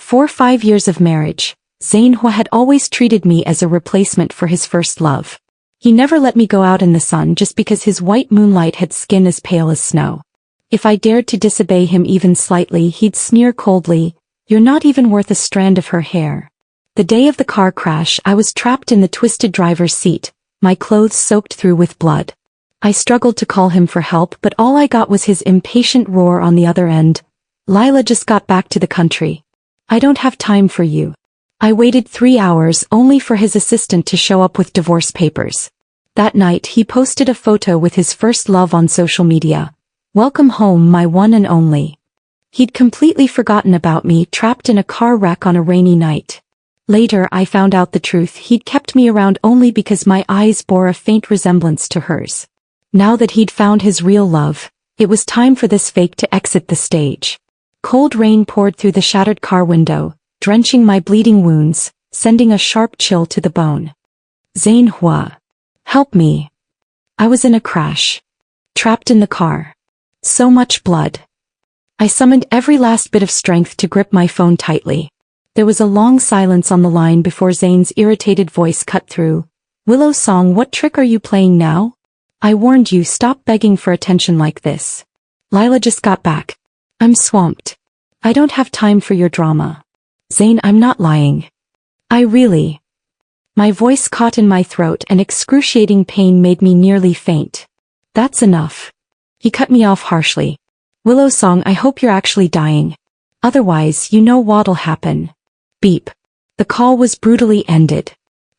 5 years of marriage, Zayn had always treated me as a replacement for his first love. He never let me go out in the sun just because his white moonlight had skin as pale as snow. If I dared to disobey him even slightly, he'd sneer coldly, "You're not even worth a strand of her hair." The day of the car crash, I was trapped in the twisted driver's seat, my clothes soaked through with blood. I struggled to call him for help, but all I got was his impatient roar on the other end. "Lila just got back to the country. I don't have time for you." I waited 3 hours only for his assistant to show up with divorce papers. That night he posted a photo with his first love on social media. "Welcome home, my one and only." He'd completely forgotten about me, trapped in a car wreck on a rainy night. Later I found out the truth. He'd kept me around only because my eyes bore a faint resemblance to hers. Now that he'd found his real love, it was time for this fake to exit the stage. Cold rain poured through the shattered car window, drenching my bleeding wounds, sending a sharp chill to the bone. "Zayn, help me." I was in a crash. Trapped in the car. So much blood. I summoned every last bit of strength to grip my phone tightly. There was a long silence on the line before Zayn's irritated voice cut through. "Willow Song, what trick are you playing now? I warned you, stop begging for attention like this. Lila just got back. I'm swamped. I don't have time for your drama." "Zayn, I'm not lying. I really..." My voice caught in my throat and excruciating pain made me nearly faint. "That's enough." He cut me off harshly. "Willow Song, I hope you're actually dying. Otherwise, you know what'll happen." Beep. The call was brutally ended.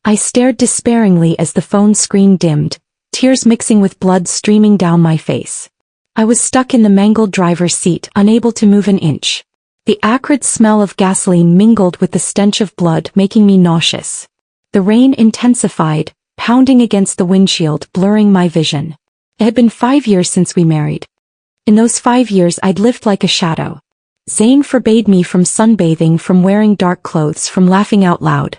I stared despairingly as the phone screen dimmed, tears mixing with blood streaming down my face. I was stuck in the mangled driver's seat, unable to move an inch. The acrid smell of gasoline mingled with the stench of blood, making me nauseous. The rain intensified, pounding against the windshield, blurring my vision. It had been 5 years since we married. In those 5 years I'd lived like a shadow. Zayn forbade me from sunbathing, from wearing dark clothes, from laughing out loud.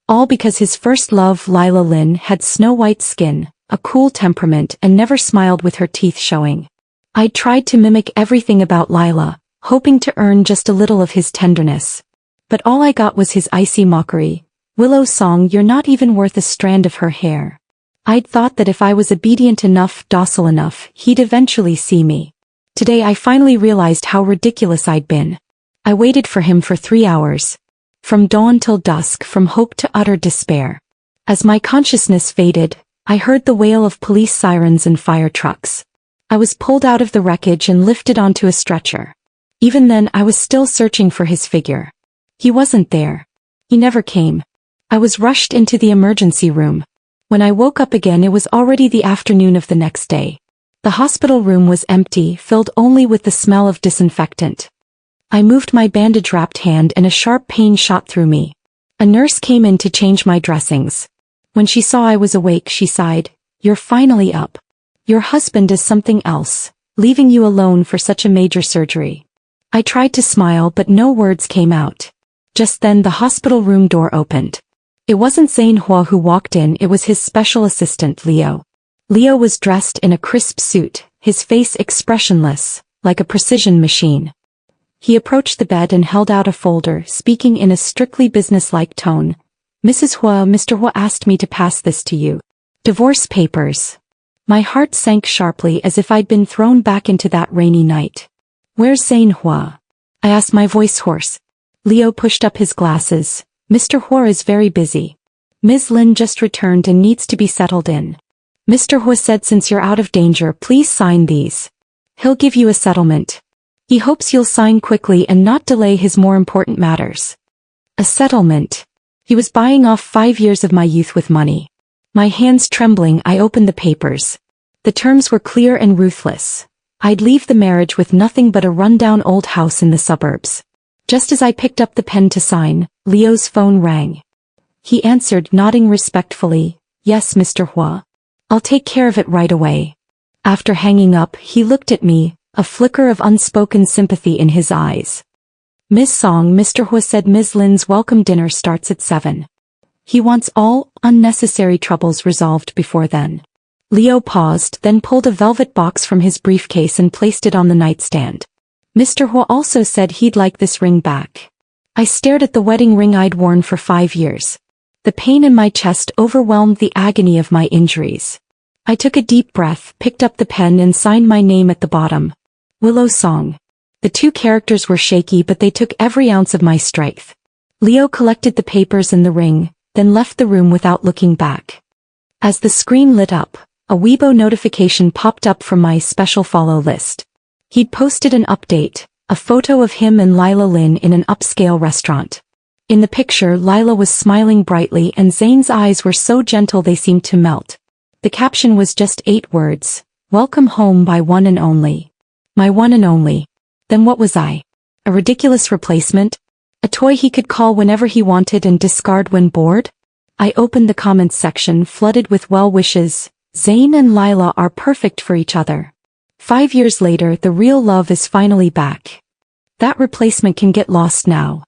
All because his first love, Lila Lynn, had snow-white skin, a cool temperament, and never smiled with her teeth showing. I'd tried to mimic everything about Lila, hoping to earn just a little of his tenderness. But all I got was his icy mockery. "Willow Song, you're not even worth a strand of her hair." I'd thought that if I was obedient enough, docile enough, he'd eventually see me. Today I finally realized how ridiculous I'd been. I waited for him for 3 hours. From dawn till dusk, from hope to utter despair. As my consciousness faded, I heard the wail of police sirens and fire trucks. I was pulled out of the wreckage and lifted onto a stretcher. Even then I was still searching for his figure. He wasn't there. He never came. I was rushed into the emergency room. When I woke up again, it was already the afternoon of the next day. The hospital room was empty, filled only with the smell of disinfectant. I moved my bandage-wrapped hand and a sharp pain shot through me. A nurse came in to change my dressings. When she saw I was awake, she sighed, "You're finally up. Your husband is something else, leaving you alone for such a major surgery." I tried to smile, but no words came out. Just then the hospital room door opened. It wasn't Zayn who walked in, it was his special assistant, Leo. Leo was dressed in a crisp suit, his face expressionless, like a precision machine. He approached the bed and held out a folder, speaking in a strictly businesslike tone. "Mrs. Mr. Hua asked me to pass this to you. Divorce papers." My heart sank sharply, as if I'd been thrown back into that rainy night. "Where's Zayn?" I asked, my voice hoarse. Leo pushed up his glasses. "Mr. Hua is very busy. Ms. Lin just returned and needs to be settled in. Mr. Hua said since you're out of danger, please sign these. He'll give you a settlement. He hopes you'll sign quickly and not delay his more important matters." A settlement. He was buying off 5 years of my youth with money. My hands trembling, I opened the papers. The terms were clear and ruthless. I'd leave the marriage with nothing but a rundown old house in the suburbs. Just as I picked up the pen to sign, Leo's phone rang. He answered, nodding respectfully. "Yes, Mr. Hua. I'll take care of it right away." After hanging up, he looked at me, a flicker of unspoken sympathy in his eyes. "Miss Song, Mr. Hua said Ms. Lin's welcome dinner starts at 7. He wants all unnecessary troubles resolved before then." Leo paused, then pulled a velvet box from his briefcase and placed it on the nightstand. "Mr. Hua also said he'd like this ring back." I stared at the wedding ring I'd worn for 5 years. The pain in my chest overwhelmed the agony of my injuries. I took a deep breath, picked up the pen and signed my name at the bottom. Willow Song. The 2 characters were shaky but they took every ounce of my strength. Leo collected the papers and the ring, then left the room without looking back. As the screen lit up, a Weibo notification popped up from my special follow list. He'd posted an update, a photo of him and Lila Lin in an upscale restaurant. In the picture, Lila was smiling brightly and Zayn's eyes were so gentle they seemed to melt. The caption was just 8 words, "Welcome home by one and only." My one and only. Then what was I? A ridiculous replacement? A toy he could call whenever he wanted and discard when bored? I opened the comments section flooded with well wishes. Zayn and Lila are perfect for each other. 5 years later, the real love is finally back. That replacement can get lost now.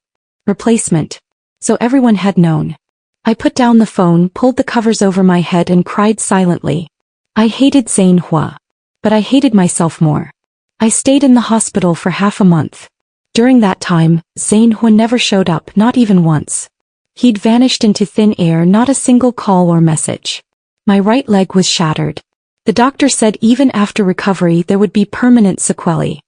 Replacement. So everyone had known. I put down the phone, pulled the covers over my head and cried silently. I hated Zayn Hua. But I hated myself more. I stayed in the hospital for half a month. During that time, Zayn Hua never showed up, not even once. He'd vanished into thin air, not a single call or message. My right leg was shattered. The doctor said even after recovery there would be permanent sequelae.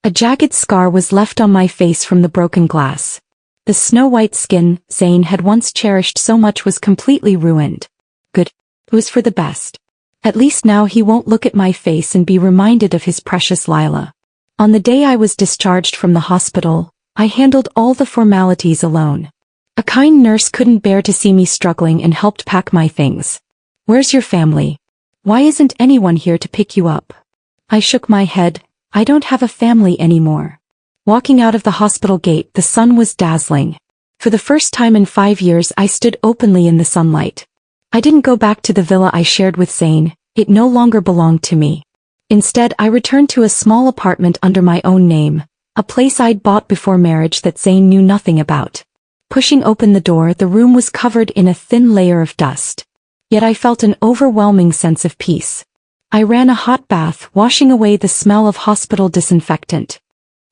A jagged scar was left on my face from the broken glass. The snow-white skin Zayn had once cherished so much was completely ruined. Good. It was for the best. At least now he won't look at my face and be reminded of his precious Lila. On the day I was discharged from the hospital, I handled all the formalities alone. A kind nurse couldn't bear to see me struggling and helped pack my things. "Where's your family? Why isn't anyone here to pick you up?" I shook my head. I don't have a family anymore. Walking out of the hospital gate, the sun was dazzling. For the first time in 5 years I stood openly in the sunlight. I didn't go back to the villa I shared with Zayn, it no longer belonged to me. Instead, I returned to a small apartment under my own name, a place I'd bought before marriage that Zayn knew nothing about. Pushing open the door, the room was covered in a thin layer of dust. Yet I felt an overwhelming sense of peace. I ran a hot bath, washing away the smell of hospital disinfectant.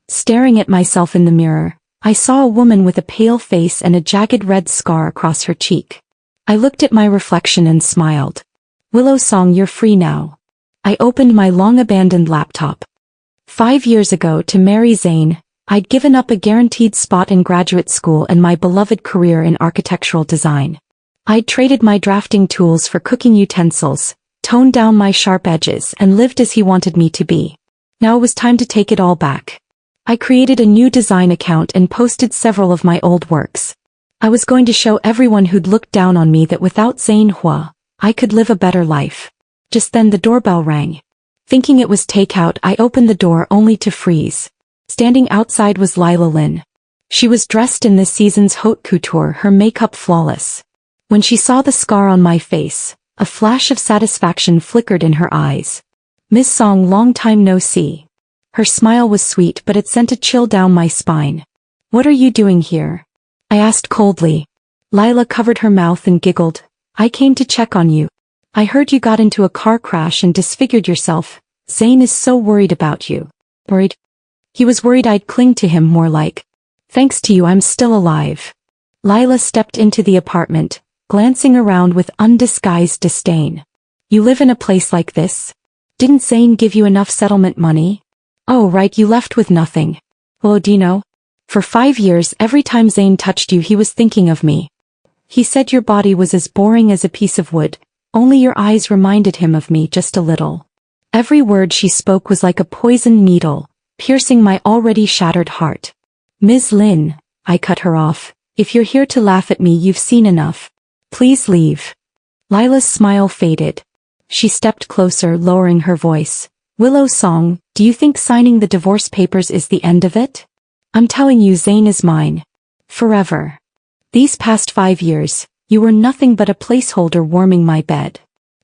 Staring at myself in the mirror, I saw a woman with a pale face and a jagged red scar across her cheek. I looked at my reflection and smiled. "Willow Song, you're free now." I opened my long-abandoned laptop. 5 years ago, to marry Zayn, I'd given up a guaranteed spot in graduate school and my beloved career in architectural design. I'd traded my drafting tools for cooking utensils, toned down my sharp edges and lived as he wanted me to be. Now it was time to take it all back. I created a new design account and posted several of my old works. I was going to show everyone who'd looked down on me that without Zayn Hua, I could live a better life. Just then the doorbell rang. Thinking it was takeout, I opened the door only to freeze. Standing outside was Lila Lin. She was dressed in this season's haute couture, her makeup flawless. When she saw the scar on my face, a flash of satisfaction flickered in her eyes. "Miss Song, long time no see." Her smile was sweet but it sent a chill down my spine. "What are you doing here?" I asked coldly. Lila covered her mouth and giggled. "I came to check on you. I heard you got into a car crash and disfigured yourself. Zayn is so worried about you." "Worried?" He was worried I'd cling to him, more like. "Thanks to you I'm still alive." Lila stepped into the apartment, glancing around with undisguised disdain. "You live in a place like this? Didn't Zayn give you enough settlement money?" "Oh right, you left with nothing." "Well, do you know? For 5 years every time Zayn touched you he was thinking of me. He said your body was as boring as a piece of wood, only your eyes reminded him of me just a little." Every word she spoke was like a poisoned needle, piercing my already shattered heart. "Ms. Lin," I cut her off, "if you're here to laugh at me you've seen enough. Please leave." Lila's smile faded. She stepped closer, lowering her voice. "Willow Song, do you think signing the divorce papers is the end of it? I'm telling you, Zayn is mine. Forever. These past 5 years, you were nothing but a placeholder warming my bed."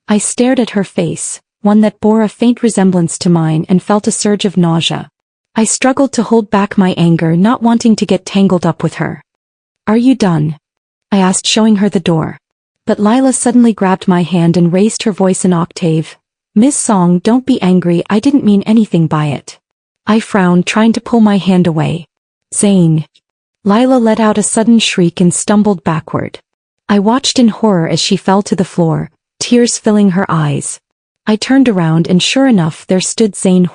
I stared at her face, one that bore a faint resemblance to mine, and felt a surge of nausea. I struggled to hold back my anger, not wanting to get tangled up with her. "Are you done?" I asked, showing her the door. But Lila suddenly grabbed my hand and raised her voice an octave. "Miss Song, don't be angry, I didn't mean anything by it." I frowned, trying to pull my hand away. "Zayn." Lila let out a sudden shriek and stumbled backward. I watched in horror as she fell to the floor, tears filling her eyes. I turned around and sure enough there stood Zayn.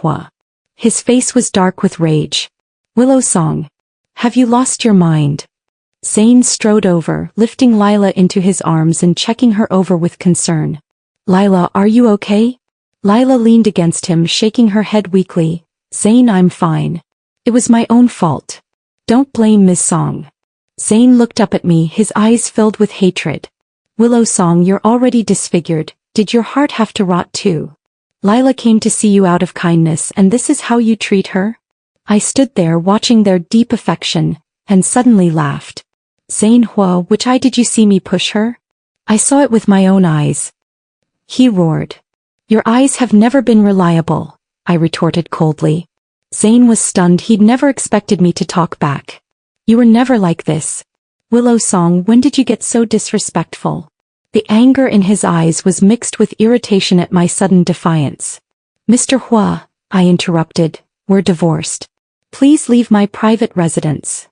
His face was dark with rage. "Willow Song. Have you lost your mind?" Zayn strode over, lifting Lila into his arms and checking her over with concern. "Lila, are you okay?" Lila leaned against him, shaking her head weakly. "Zayn, I'm fine. It was my own fault. Don't blame Miss Song." Zayn looked up at me, his eyes filled with hatred. "Willow Song, you're already disfigured. Did your heart have to rot too? Lila came to see you out of kindness and this is how you treat her?" I stood there watching their deep affection, and suddenly laughed. "Zayn, which eye did you see me push her?" "I saw it with my own eyes," he roared. "Your eyes have never been reliable," I retorted coldly. Zayn was stunned. He'd never expected me to talk back. "You were never like this. Willow Song, when did you get so disrespectful?" The anger in his eyes was mixed with irritation at my sudden defiance. "Mr. Hua," I interrupted, "we're divorced. Please leave my private residence.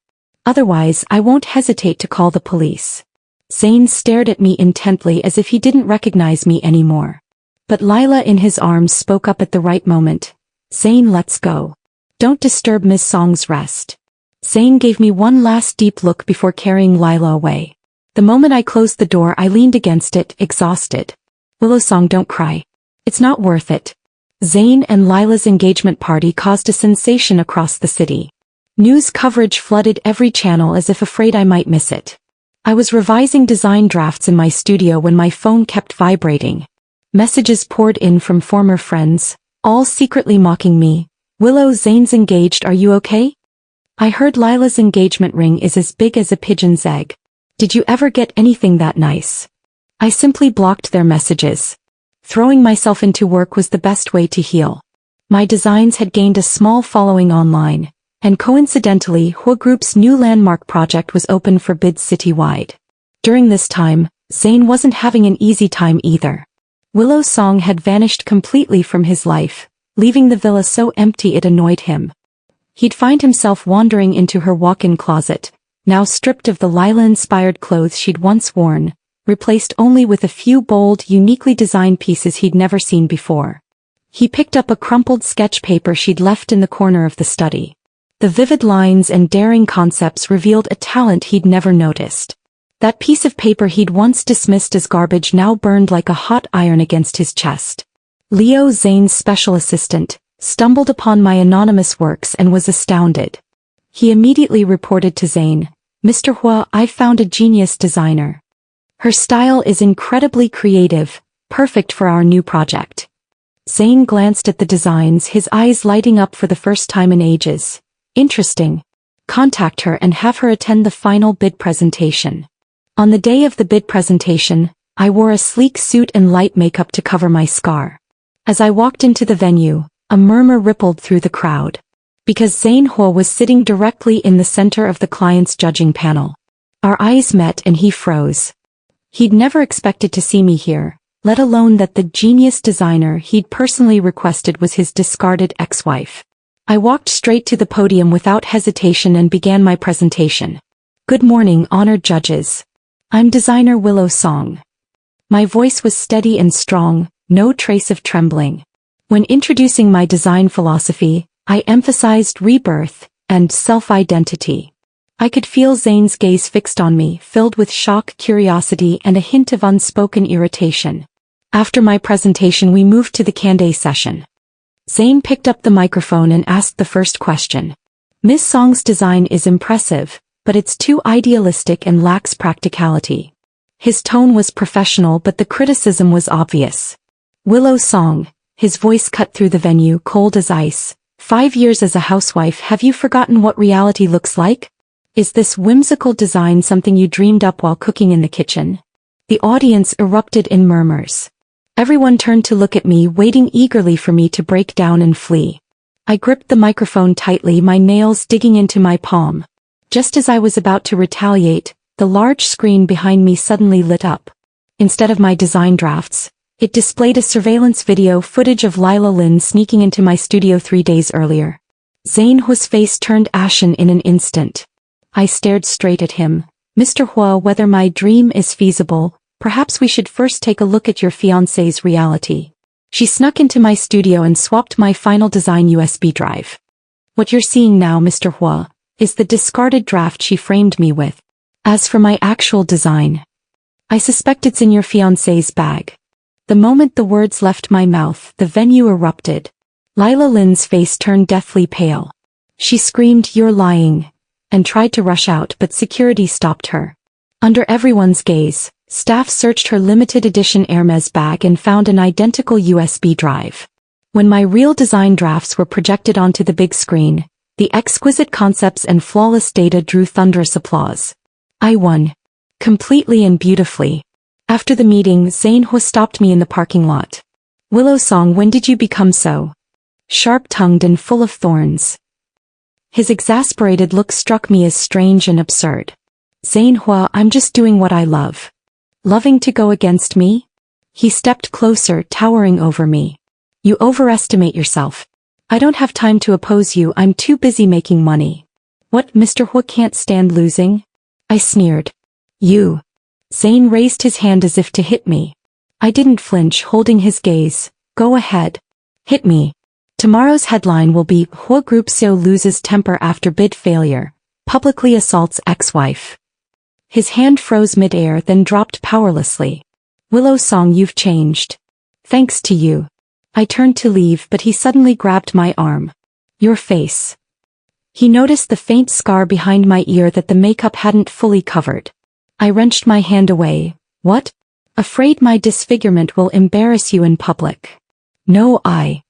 Otherwise, I won't hesitate to call the police." Zayn stared at me intently as if he didn't recognize me anymore. But Lila in his arms spoke up at the right moment. "Zayn, let's go. Don't disturb Miss Song's rest." Zayn gave me one last deep look before carrying Lila away. The moment I closed the door, I leaned against it, exhausted. "Willow Song, don't cry. It's not worth it." Zayn and Lila's engagement party caused a sensation across the city. News coverage flooded every channel as if afraid I might miss it. I was revising design drafts in my studio when my phone kept vibrating. Messages poured in from former friends, all secretly mocking me. "Willow, Zayn's engaged, are you okay? I heard Lila's engagement ring is as big as a pigeon's egg. Did you ever get anything that nice?" I simply blocked their messages. Throwing myself into work was the best way to heal. My designs had gained a small following online, and coincidentally Hua Group's new landmark project was open for bids citywide. During this time, Zayn wasn't having an easy time either. Willow Song had vanished completely from his life, leaving the villa so empty it annoyed him. He'd find himself wandering into her walk-in closet, now stripped of the Lila-inspired clothes she'd once worn, replaced only with a few bold, uniquely designed pieces he'd never seen before. He picked up a crumpled sketch paper she'd left in the corner of the study. The vivid lines and daring concepts revealed a talent he'd never noticed. That piece of paper he'd once dismissed as garbage now burned like a hot iron against his chest. Leo, Zayn's special assistant, stumbled upon my anonymous works and was astounded. He immediately reported to Zayn, "Mr. Hua, I've found a genius designer. Her style is incredibly creative, perfect for our new project." Zayn glanced at the designs, his eyes lighting up for the first time in ages. "Interesting. Contact her and have her attend the final bid presentation." On the day of the bid presentation, I wore a sleek suit and light makeup to cover my scar. As I walked into the venue, a murmur rippled through the crowd. Because Zayn was sitting directly in the center of the client's judging panel. Our eyes met and he froze. He'd never expected to see me here, let alone that the genius designer he'd personally requested was his discarded ex-wife. I walked straight to the podium without hesitation and began my presentation. "Good morning, honored judges. I'm designer Willow Song." My voice was steady and strong, no trace of trembling. When introducing my design philosophy, I emphasized rebirth and self-identity. I could feel Zayn's gaze fixed on me, filled with shock, curiosity, and a hint of unspoken irritation. After my presentation, we moved to the Q&A session. Zayn picked up the microphone and asked the first question. "Miss Song's design is impressive, but it's too idealistic and lacks practicality." His tone was professional, but the criticism was obvious. "Willow Song," his voice cut through the venue, cold as ice. 5 years as a housewife, have you forgotten what reality looks like? Is this whimsical design something you dreamed up while cooking in the kitchen?" The audience erupted in murmurs. Everyone turned to look at me, waiting eagerly for me to break down and flee. I gripped the microphone tightly, my nails digging into my palm. Just as I was about to retaliate, the large screen behind me suddenly lit up. Instead of my design drafts, it displayed a surveillance video footage of Lila Lin sneaking into my studio 3 days earlier. Zayn Hua's face turned ashen in an instant. I stared straight at him. Mr. Hua, whether my dream is feasible, perhaps we should first take a look at your fiancé's reality. She snuck into my studio and swapped my final design USB drive. What you're seeing now, Mr. Hua, is the discarded draft she framed me with. As for my actual design, I suspect it's in your fiancé's bag. The moment the words left my mouth, the venue erupted. Lila Lin's face turned deathly pale. She screamed, "You're lying," and tried to rush out, but security stopped her. Under everyone's gaze, staff searched her limited edition Hermes bag and found an identical USB drive. When my real design drafts were projected onto the big screen, the exquisite concepts and flawless data drew thunderous applause. I won. Completely and beautifully. After the meeting, Zayn stopped me in the parking lot. "Willow Song, when did you become so sharp-tongued and full of thorns?" His exasperated look struck me as strange and absurd. "Zayn Hua, I'm just doing what I love." "Loving to go against me?" He stepped closer, towering over me. "You overestimate yourself. I don't have time to oppose you, I'm too busy making money." "What, Mr. Hua can't stand losing?" I sneered. "You." Zayn raised his hand as if to hit me. I didn't flinch, holding his gaze. "Go ahead. Hit me." Tomorrow's headline will be, Hua Group CEO loses temper after bid failure, publicly assaults ex-wife. His hand froze mid-air, then dropped powerlessly. "Willow Song, you've changed. Thanks to you." I turned to leave, but he suddenly grabbed my arm. "Your face." He noticed the faint scar behind my ear that the makeup hadn't fully covered. I wrenched my hand away. "What?" "Afraid my disfigurement will embarrass you in public." "No, I."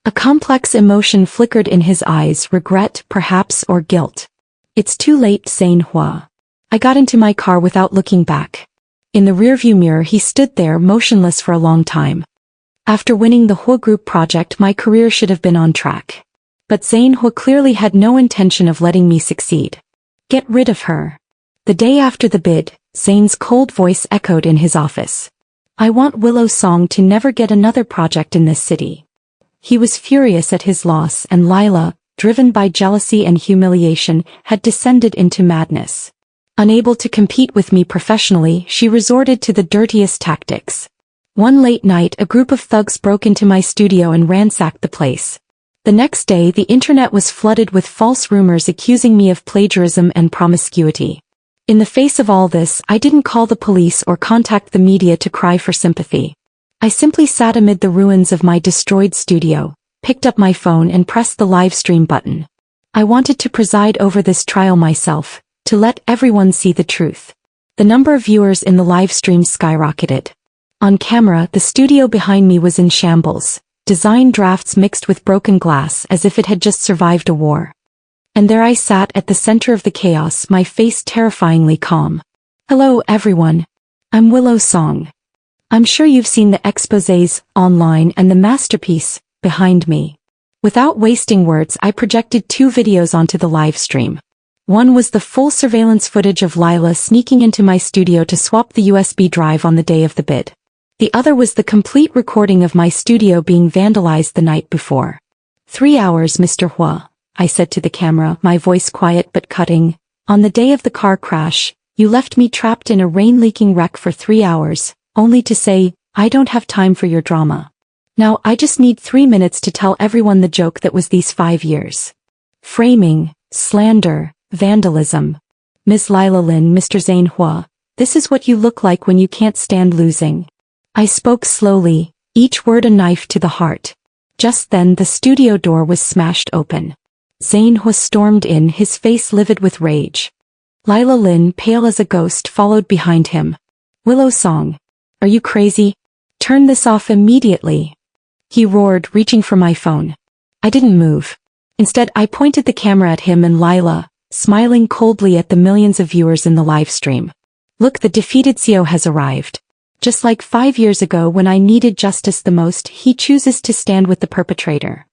A complex emotion flickered in his eyes, regret, perhaps, or guilt. "It's too late, Zayn Hua." I got into my car without looking back. In the rearview mirror he stood there, motionless for a long time. After winning the Hua Group project, my career should have been on track. But Zayn Hua clearly had no intention of letting me succeed. "Get rid of her." The day after the bid, Zayn's cold voice echoed in his office. "I want Willow Song to never get another project in this city." He was furious at his loss, and Lila, driven by jealousy and humiliation, had descended into madness. Unable to compete with me professionally, she resorted to the dirtiest tactics. One late night, a group of thugs broke into my studio and ransacked the place. The next day, the internet was flooded with false rumors accusing me of plagiarism and promiscuity. In the face of all this, I didn't call the police or contact the media to cry for sympathy. I simply sat amid the ruins of my destroyed studio, picked up my phone and pressed the live stream button. I wanted to preside over this trial myself, to let everyone see the truth. The number of viewers in the live stream skyrocketed. On camera, the studio behind me was in shambles, design drafts mixed with broken glass as if it had just survived a war. And there I sat at the center of the chaos, my face terrifyingly calm. "Hello, everyone. I'm Willow Song. I'm sure you've seen the exposés online and the masterpiece behind me." Without wasting words, I projected 2 videos onto the live stream. One was the full surveillance footage of Lila sneaking into my studio to swap the USB drive on the day of the bid. The other was the complete recording of my studio being vandalized the night before. 3 hours, Mr. Hua," I said to the camera, my voice quiet but cutting. "On the day of the car crash, you left me trapped in a rain-leaking wreck for 3 hours, only to say, 'I don't have time for your drama.' Now I just need 3 minutes to tell everyone the joke that was these 5 years. Framing, slander, vandalism. Ms. Lila Lin, Mr. Zayn Hua, this is what you look like when you can't stand losing." I spoke slowly, each word a knife to the heart. Just then the studio door was smashed open. Zayn Hua stormed in, his face livid with rage. Lila Lin, pale as a ghost, followed behind him. "Willow Song, are you crazy? Turn this off immediately," he roared, reaching for my phone. I didn't move. Instead, I pointed the camera at him and Lila, smiling coldly at the millions of viewers in the live stream. "Look, the defeated CEO has arrived. Just like 5 years ago when I needed justice the most, he chooses to stand with the perpetrator."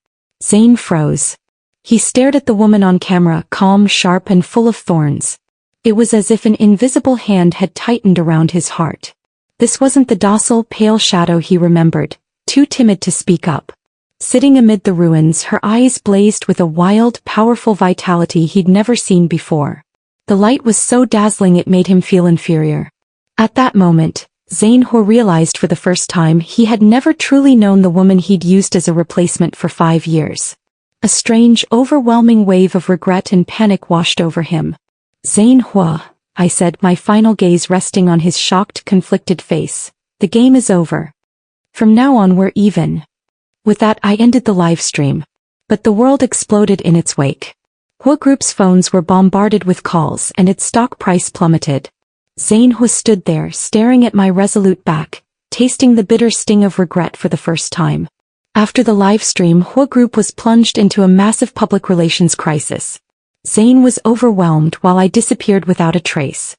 Zayn froze. He stared at the woman on camera, calm, sharp, and full of thorns. It was as if an invisible hand had tightened around his heart. This wasn't the docile, pale shadow he remembered, too timid to speak up. Sitting amid the ruins, her eyes blazed with a wild, powerful vitality he'd never seen before. The light was so dazzling it made him feel inferior. At that moment, Zayn realized for the first time he had never truly known the woman he'd used as a replacement for 5 years. A strange, overwhelming wave of regret and panic washed over him. Zayn, I said, my final gaze resting on his shocked, conflicted face. The game is over. From now on we're even. With that I ended the live stream. But the world exploded in its wake. Hua Group's phones were bombarded with calls and its stock price plummeted. Zayn stood there staring at my resolute back, tasting the bitter sting of regret for the first time. After the live stream, Hua Group was plunged into a massive public relations crisis. Zayn was overwhelmed while I disappeared without a trace.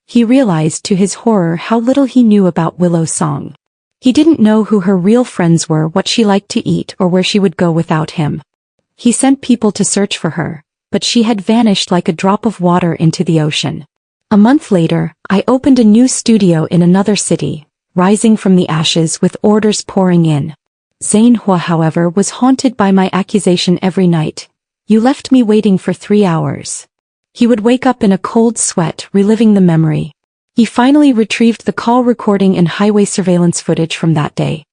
He realized to his horror how little he knew about Willow Song. He didn't know who her real friends were, what she liked to eat, or where she would go without him. He sent people to search for her, but she had vanished like a drop of water into the ocean. A month later, I opened a new studio in another city, rising from the ashes with orders pouring in. Zayn, however, was haunted by my accusation every night. You left me waiting for 3 hours. He would wake up in a cold sweat, reliving the memory. He finally retrieved the call recording and highway surveillance footage from that day.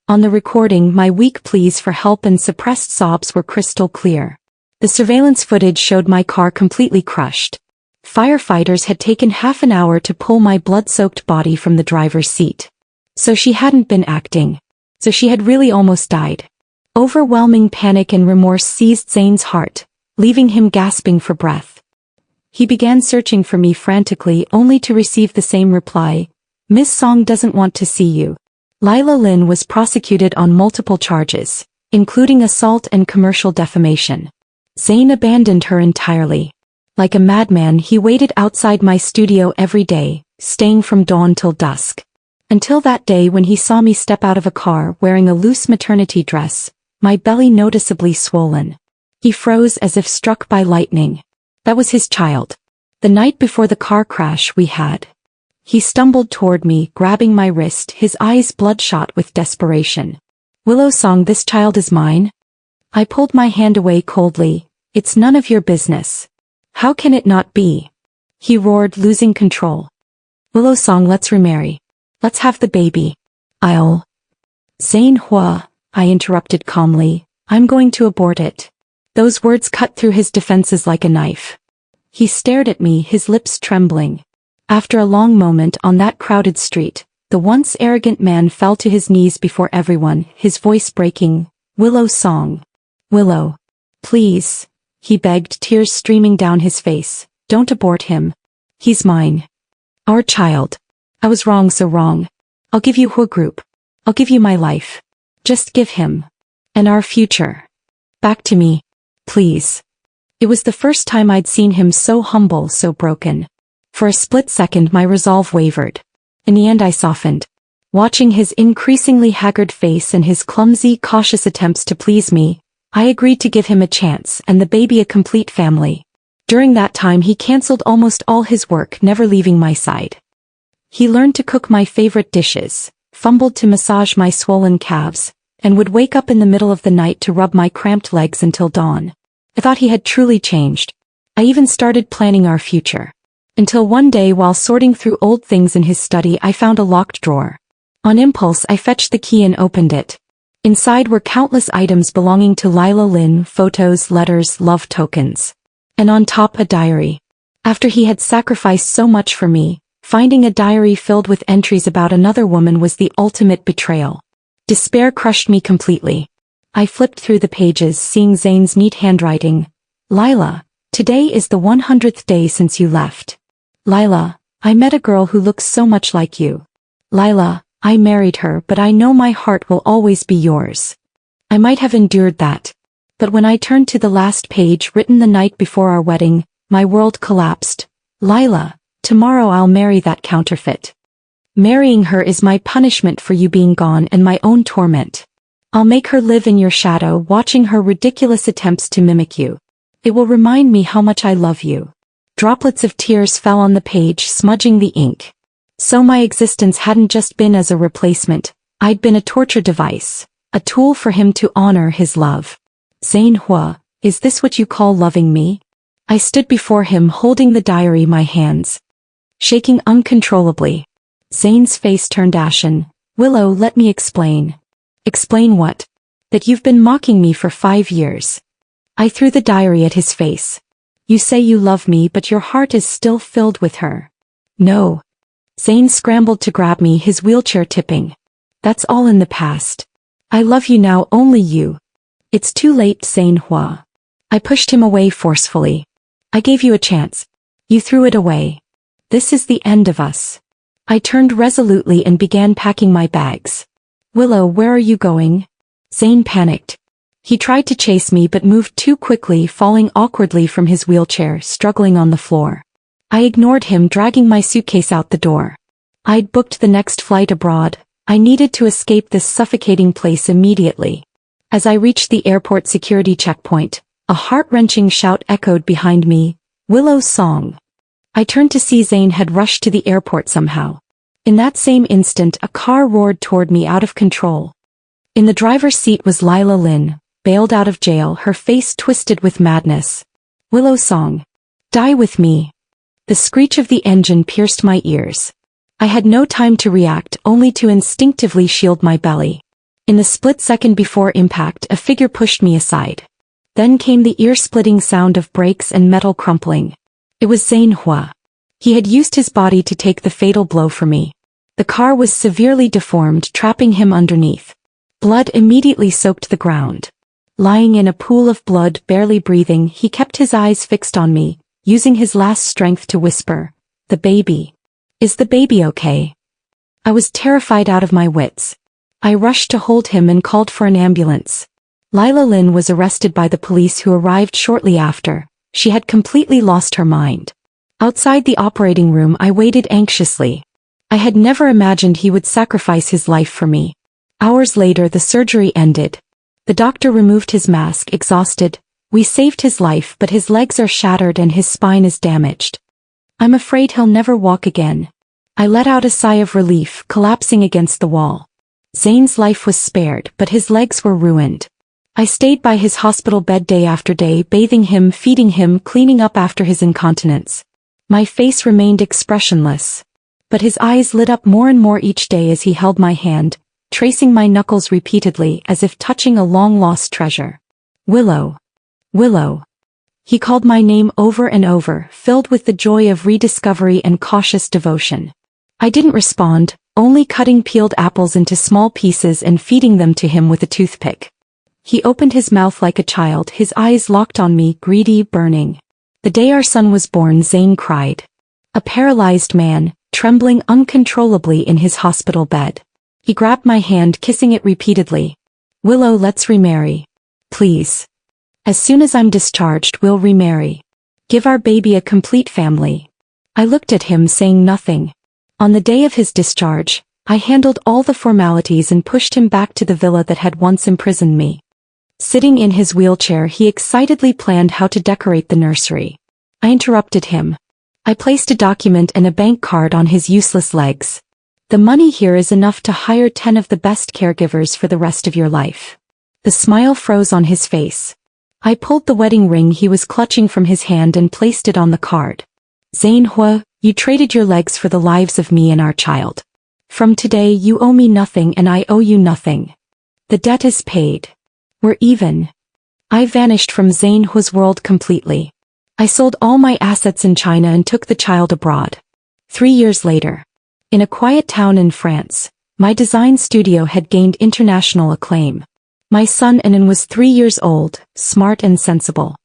On the recording, my weak pleas for help and suppressed sobs were crystal clear. The surveillance footage showed my car completely crushed. Firefighters had taken half an hour to pull my blood-soaked body from the driver's seat. So she hadn't been acting. So she had really almost died. Overwhelming panic and remorse seized Zayn's heart, leaving him gasping for breath. He began searching for me frantically only to receive the same reply. Miss Song doesn't want to see you. Lila Lin was prosecuted on multiple charges, including assault and commercial defamation. Zayn abandoned her entirely. Like a madman, he waited outside my studio every day, staying from dawn till dusk. Until that day when he saw me step out of a car wearing a loose maternity dress, my belly noticeably swollen. He froze as if struck by lightning. That was his child. The night before the car crash we had. He stumbled toward me, grabbing my wrist, his eyes bloodshot with desperation. Willow Song, this child is mine? I pulled my hand away coldly. It's none of your business. How can it not be? He roared, losing control. Willow Song, let's remarry. Let's have the baby. Zayn, I interrupted calmly. I'm going to abort it. Those words cut through his defenses like a knife. He stared at me, his lips trembling. After a long moment on that crowded street, the once arrogant man fell to his knees before everyone, his voice breaking. Willow Song. Willow. Please. He begged, tears streaming down his face. Don't abort him. He's mine. Our child. I was wrong, so wrong. I'll give you Hua Group. I'll give you my life. Just give him. And our future. Back to me. Please. It was the first time I'd seen him so humble, so broken. For a split second my resolve wavered. In the end I softened. Watching his increasingly haggard face and his clumsy, cautious attempts to please me, I agreed to give him a chance and the baby a complete family. During that time he cancelled almost all his work, never leaving my side. He learned to cook my favorite dishes, fumbled to massage my swollen calves, and would wake up in the middle of the night to rub my cramped legs until dawn. I thought he had truly changed. I even started planning our future. Until one day while sorting through old things in his study I found a locked drawer. On impulse I fetched the key and opened it. Inside were countless items belonging to Lila Lin, photos, letters, love tokens. And on top a diary. After he had sacrificed so much for me, finding a diary filled with entries about another woman was the ultimate betrayal. Despair crushed me completely. I flipped through the pages, seeing Zayn's neat handwriting. Lila, today is the 100th day since you left. Lila, I met a girl who looks so much like you. Lila, I married her, but I know my heart will always be yours. I might have endured that. But when I turned to the last page, written the night before our wedding, my world collapsed. Lila, tomorrow I'll marry that counterfeit. Marrying her is my punishment for you being gone and my own torment. I'll make her live in your shadow, watching her ridiculous attempts to mimic you. It will remind me how much I love you. Droplets of tears fell on the page, smudging the ink. So my existence hadn't just been as a replacement, I'd been a torture device, a tool for him to honor his love. Zayn, is this what you call loving me? I stood before him holding the diary, my hands shaking uncontrollably. Zayn's face turned ashen. Willow, let me explain. Explain what? That you've been mocking me for 5 years. I threw the diary at his face. You say you love me, but your heart is still filled with her. No. Zayn scrambled to grab me, his wheelchair tipping. That's all in the past. I love you now, only you. It's too late, Zayn Hua. I pushed him away forcefully. I gave you a chance. You threw it away. This is the end of us. I turned resolutely and began packing my bags. Willow, where are you going? Zayn panicked. He tried to chase me but moved too quickly, falling awkwardly from his wheelchair, struggling on the floor. I ignored him, dragging my suitcase out the door. I'd booked the next flight abroad. I needed to escape this suffocating place immediately. As I reached the airport security checkpoint, a heart-wrenching shout echoed behind me, Willow's song. I turned to see Zayn had rushed to the airport somehow. In that same instant, a car roared toward me out of control. In the driver's seat was Lila Lin, bailed out of jail, her face twisted with madness. Willow's song. Die with me. The screech of the engine pierced my ears. I had no time to react, only to instinctively shield my belly. In the split second before impact, a figure pushed me aside. Then came the ear-splitting sound of brakes and metal crumpling. It was Zayn Hua. He had used his body to take the fatal blow for me. The car was severely deformed, trapping him underneath. Blood immediately soaked the ground. Lying in a pool of blood, barely breathing, he kept his eyes fixed on me, using his last strength to whisper, "The baby. Is the baby okay?" I was terrified out of my wits. I rushed to hold him and called for an ambulance. Lila Lin was arrested by the police, who arrived shortly after. She had completely lost her mind. Outside the operating room, I waited anxiously. I had never imagined he would sacrifice his life for me. Hours later, the surgery ended. The doctor removed his mask, exhausted. We saved his life, but his legs are shattered and his spine is damaged. I'm afraid he'll never walk again. I let out a sigh of relief, collapsing against the wall. Zayn's life was spared, but his legs were ruined. I stayed by his hospital bed day after day, bathing him, feeding him, cleaning up after his incontinence. My face remained expressionless. But his eyes lit up more and more each day as he held my hand, tracing my knuckles repeatedly as if touching a long-lost treasure. Willow. Willow. He called my name over and over, filled with the joy of rediscovery and cautious devotion. I didn't respond, only cutting peeled apples into small pieces and feeding them to him with a toothpick. He opened his mouth like a child, his eyes locked on me, greedy, burning. The day our son was born, Zayn cried. A paralyzed man, trembling uncontrollably in his hospital bed. He grabbed my hand, kissing it repeatedly. Willow, let's remarry. Please. As soon as I'm discharged, we'll remarry. Give our baby a complete family. I looked at him, saying nothing. On the day of his discharge, I handled all the formalities and pushed him back to the villa that had once imprisoned me. Sitting in his wheelchair, he excitedly planned how to decorate the nursery. I interrupted him. I placed a document and a bank card on his useless legs. The money here is enough to hire 10 of the best caregivers for the rest of your life. The smile froze on his face. I pulled the wedding ring he was clutching from his hand and placed it on the card. Zayn Hua, you traded your legs for the lives of me and our child. From today you owe me nothing and I owe you nothing. The debt is paid. We're even. I vanished from Zayn Hua's world completely. I sold all my assets in China and took the child abroad. 3 years later, in a quiet town in France, my design studio had gained international acclaim. My son Anan was 3 years old, smart and sensible.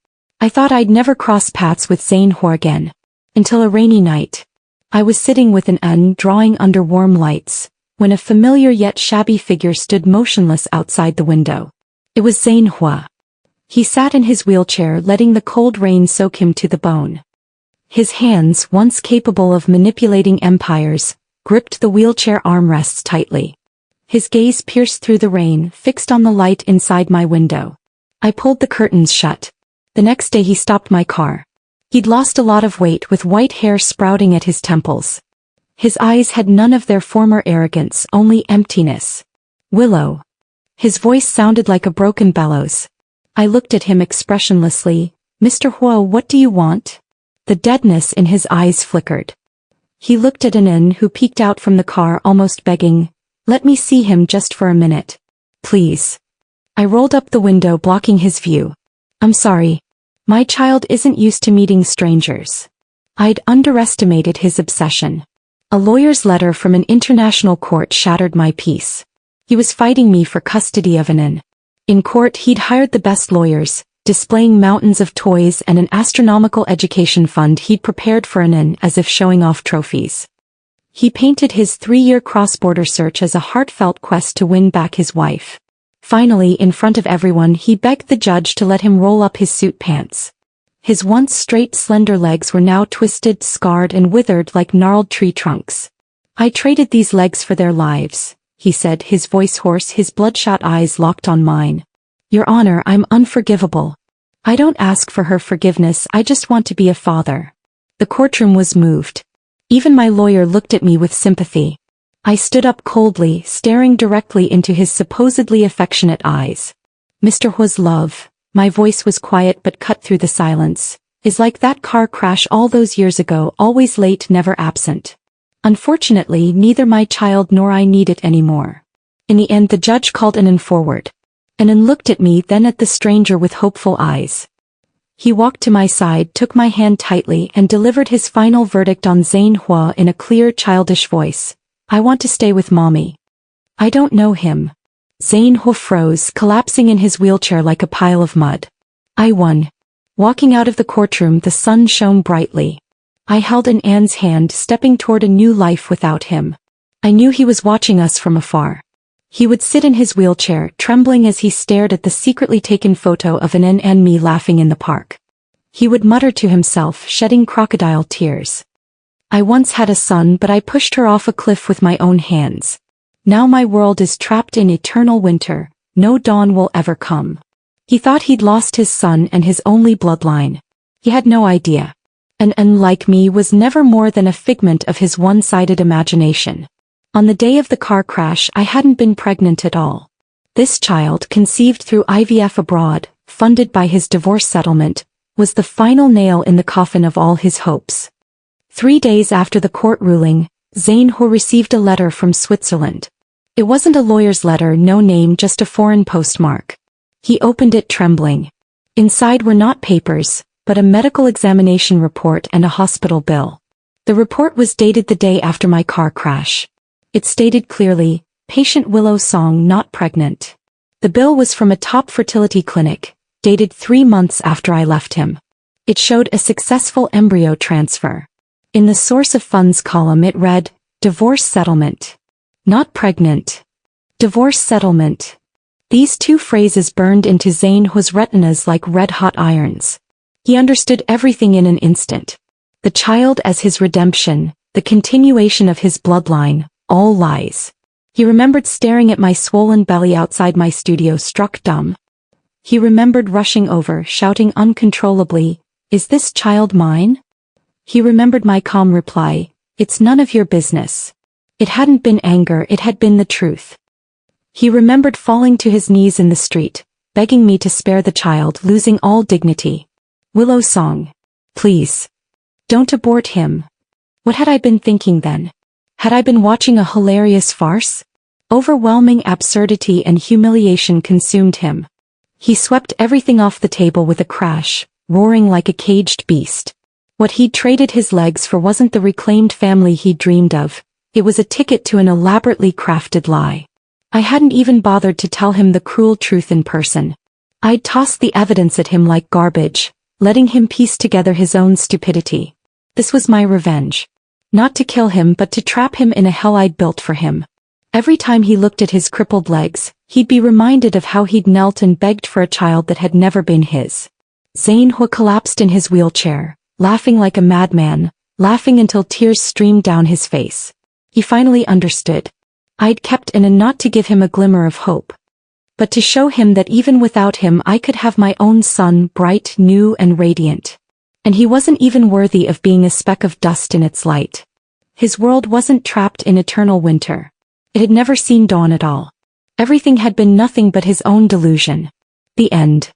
I thought I'd never cross paths with Zayn Hua again. Until a rainy night. I was sitting with Anan, drawing under warm lights, when a familiar yet shabby figure stood motionless outside the window. It was Zayn Hua. He sat in his wheelchair, letting the cold rain soak him to the bone. His hands, once capable of manipulating empires, gripped the wheelchair armrests tightly. His gaze pierced through the rain, fixed on the light inside my window. I pulled the curtains shut. The next day he stopped my car. He'd lost a lot of weight, with white hair sprouting at his temples. His eyes had none of their former arrogance, only emptiness. Willow. His voice sounded like a broken bellows. I looked at him expressionlessly. Mr. Huo, what do you want? The deadness in his eyes flickered. He looked at Anin, who peeked out from the car, almost begging, "Let me see him just for a minute. Please." I rolled up the window, blocking his view. "I'm sorry. My child isn't used to meeting strangers." I'd underestimated his obsession. A lawyer's letter from an international court shattered my peace. He was fighting me for custody of Anin. In court, he'd hired the best lawyers, displaying mountains of toys and an astronomical education fund he'd prepared for Anin as if showing off trophies. He painted his 3-year cross-border search as a heartfelt quest to win back his wife. Finally, in front of everyone, he begged the judge to let him roll up his suit pants. His once straight, slender legs were now twisted, scarred, and withered like gnarled tree trunks. "I traded these legs for their lives," he said, his voice hoarse, his bloodshot eyes locked on mine. "Your Honor, I'm unforgivable. I don't ask for her forgiveness, I just want to be a father." The courtroom was moved. Even my lawyer looked at me with sympathy. I stood up coldly, staring directly into his supposedly affectionate eyes. "Mr. Huo's love," my voice was quiet but cut through the silence, "is like that car crash all those years ago, always late, never absent. Unfortunately, neither my child nor I need it anymore." In the end, the judge called Anin forward. Anin looked at me, then at the stranger with hopeful eyes. He walked to my side, took my hand tightly, and delivered his final verdict on Zayn Hua in a clear, childish voice. "I want to stay with Mommy. I don't know him." Zayn Hua froze, collapsing in his wheelchair like a pile of mud. I won. Walking out of the courtroom, the sun shone brightly. I held An's hand, stepping toward a new life without him. I knew he was watching us from afar. He would sit in his wheelchair, trembling as he stared at the secretly taken photo of An and me laughing in the park. He would mutter to himself, shedding crocodile tears. "I once had a son, but I pushed her off a cliff with my own hands. Now my world is trapped in eternal winter, no dawn will ever come." He thought he'd lost his son and his only bloodline. He had no idea. An unlike me was never more than a figment of his one-sided imagination. On the day of the car crash, I hadn't been pregnant at all. This child, conceived through IVF abroad, funded by his divorce settlement, was the final nail in the coffin of all his hopes. 3 days after the court ruling, Zayn Hua received a letter from Switzerland. It wasn't a lawyer's letter, no name, just a foreign postmark. He opened it trembling. Inside were not papers, but a medical examination report and a hospital bill. The report was dated the day after my car crash. It stated clearly, "Patient Willow Song not pregnant." The bill was from a top fertility clinic, dated 3 months after I left him. It showed a successful embryo transfer. In the source of funds column it read, "Divorce settlement. Not pregnant. Divorce settlement." These 2 phrases burned into Zayn Hua's retinas like red-hot irons. He understood everything in an instant. The child as his redemption, the continuation of his bloodline, all lies. He remembered staring at my swollen belly outside my studio, struck dumb. He remembered rushing over, shouting uncontrollably, "Is this child mine?" He remembered my calm reply, "It's none of your business." It hadn't been anger, it had been the truth. He remembered falling to his knees in the street, begging me to spare the child, losing all dignity. "Willow Song. Please. Don't abort him." What had I been thinking then? Had I been watching a hilarious farce? Overwhelming absurdity and humiliation consumed him. He swept everything off the table with a crash, roaring like a caged beast. What he'd traded his legs for wasn't the reclaimed family he dreamed of. It was a ticket to an elaborately crafted lie. I hadn't even bothered to tell him the cruel truth in person. I'd tossed the evidence at him like garbage, letting him piece together his own stupidity. This was my revenge. Not to kill him, but to trap him in a hell I'd built for him. Every time he looked at his crippled legs, he'd be reminded of how he'd knelt and begged for a child that had never been his. Zayn Hua collapsed in his wheelchair, laughing like a madman, laughing until tears streamed down his face. He finally understood. I'd kept in not to give him a glimmer of hope, but to show him that even without him I could have my own son, bright, new and radiant. And he wasn't even worthy of being a speck of dust in its light. His world wasn't trapped in eternal winter. It had never seen dawn at all. Everything had been nothing but his own delusion. The end.